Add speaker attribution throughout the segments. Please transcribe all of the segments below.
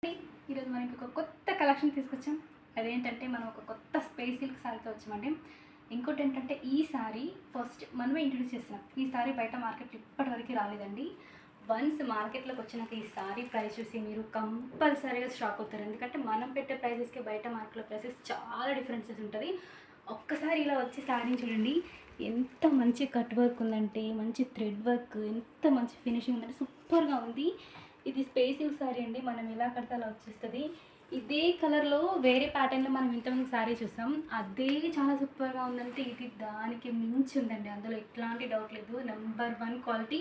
Speaker 1: ఈరోజు మనకి ఒక కొత్త కలెక్షన్ తీసుకొచ్చాం. అదేంటంటే మనం ఒక కొత్త స్పేస్ సిల్క్ శారీతో వచ్చామండి. ఇంకోటి ఏంటంటే ఈ శారీ ఫస్ట్ మనమే ఇంట్రొడ్యూస్ చేస్తున్నాం. ఈ శారీ బయట మార్కెట్లో ఇప్పటివరకు రాలేదండి. వన్స్ మార్కెట్లోకి వచ్చినాక ఈ శారీ ప్రైస్ చూసి మీరు కంపల్సరీగా షాక్ అవుతారు. ఎందుకంటే మనం పెట్టే ప్రైజెస్కి బయట మార్కెట్లో ప్రైసెస్ చాలా డిఫరెన్సెస్ ఉంటుంది. ఒక్కసారి ఇలా వచ్చి శారీని చూడండి. ఎంత మంచి కట్ వర్క్ ఉందంటే, మంచి థ్రెడ్ వర్క్, ఎంత మంచి ఫినిషింగ్ ఉందంటే సూపర్గా ఉంది. ఇది స్పేస్ సిల్క్ శారీ అండి. మనం ఎలా కడితే అలా వచ్చేస్తుంది. ఇదే కలర్లో వేరే ప్యాటర్న్లో మనం ఇంతకుముందు శారీ చూసాం. అదే చాలా సూపర్గా ఉందంటే ఇది దానికి మించి ఉందండి. అందులో ఎట్లాంటి డౌట్ లేదు. నెంబర్ 1 క్వాలిటీ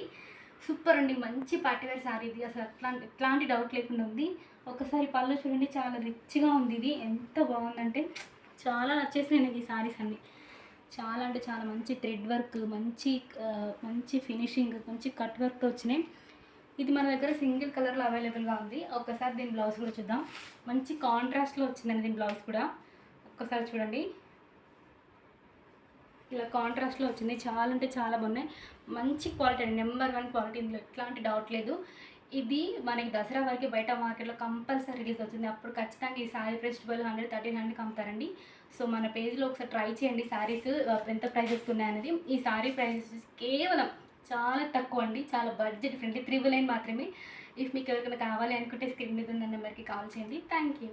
Speaker 1: సూపర్ అండి. మంచి పార్టీవేర్ శారీ ఇది. అసలు ఎట్లాంటి డౌట్ లేకుండా ఉంది. ఒకసారి పళ్ళు చూడండి, చాలా రిచ్గా ఉంది. ఇది ఎంత బాగుందంటే చాలా నచ్చేసినాయి నాకు ఈ శారీస్ అన్నీ. చాలా అంటే చాలా మంచి థ్రెడ్ వర్క్, మంచి ఫినిషింగ్, మంచి కట్ వర్క్తో వచ్చినాయి. ఇది మన దగ్గర సింగిల్ కలర్లో అవైలబుల్గా ఉంది. ఒక్కసారి దీని బ్లౌజ్ కూడా చూద్దాం. మంచి కాంట్రాస్ట్లో వచ్చిందండి దీని బ్లౌజ్ కూడా. ఒక్కసారి చూడండి, ఇలా కాంట్రాస్ట్లో వచ్చింది. చాలా అంటే చాలా బాగున్నాయి. మంచి క్వాలిటీ అండి. Number 1 quality. ఇందులో ఎట్లాంటి డౌట్ లేదు. ఇది మనకి దసరా వరకు బయట మార్కెట్లో కంపల్సరీ రిలీజ్ అవుతుంది. అప్పుడు ఖచ్చితంగా ఈ శారీ ప్రైస్ 1200, 1300 అమ్ముతారండి. సో మన పేజ్లో ఒకసారి ట్రై చేయండి శారీస్ ఎంత ప్రైజెస్ ఉన్నాయనేది. ఈ శారీ ప్రైజెస్ కేవలం చాలా తక్కువ అండి. చాలా బడ్జెట్ ఫ్రెండ్లీ, 399 మాత్రమే. ఇఫ్ మీకు ఎవరికైనా కావాలి అనుకుంటే స్క్రీన్ మీద ఉన్న నెంబర్కి కాల్ చేయండి. Thank you.